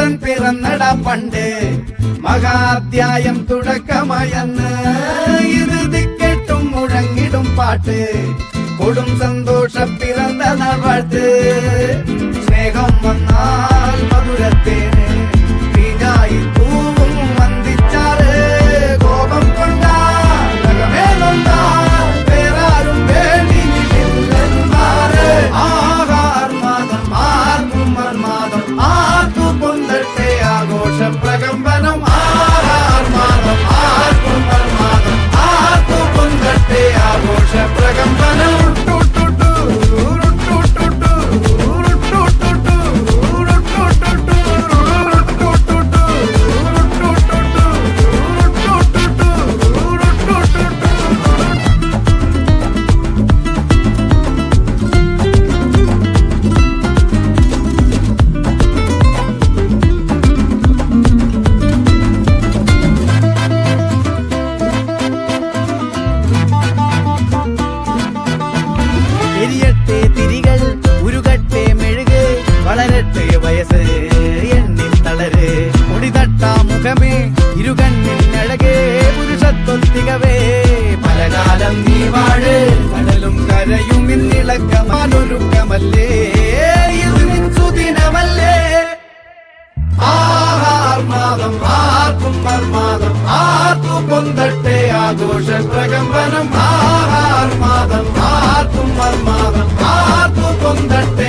പുത്രൻ പിറന്നട പണ്ട് മഹാധ്യായം തുടക്കമയന്ന് ഇത് ദിക്കെട്ടും മുഴങ്ങിടും പാട്ട് കൊടും സന്തോഷ പിറന്ന നാൾ വാഴ്ത്ത് സ്നേഹം വന്നാൽ മധുരത്തേന് തീഞ്ഞായി പൂവും വന്ദിച്ചാറ് കോപം കൊണ്ടാൽ നഖമേലൊന്നാൽ വേറാരും വേണ്ടിയില്ലെന്നാറ് ആഹാർമാദം ആർക്കും മർമാദം ആർക്കു പൊന്തട്ടെ ആഘോഷ പ്രകമ്പനം ആഹാർമാദം ആർക്കും മർമാദം ആർക്കു പൊന്തട്ടെ ആഘോഷ പ്രകമ്പനം എരിയട്ടെ തിരികൾ ഉരുകട്ടെ മെഴുക് വളരട്ടെ വയസ്സ് എണ്ണിൽ തളര് മുടിതട്ടാ മുഖമേ ഇരുകണ്ണിൽ അഴകേ പുരുഷത്വത്തികവേ പലകാലം നീ വാഴ് കടലും കരയും ഇന്നിളക്കമാനൊരുക്കമല്ലേ ഇത് നിൻസുദിനമല്ലേ ആഹാർമാദം ആർക്കും മർമാദം ആർക്കു പൊന്തട്ടെ ആഘോഷ പ്രകമ്പനം ആഹാർമാദം ആർക്കും മർമാദം ആർക്കു പൊന്തട്ടെ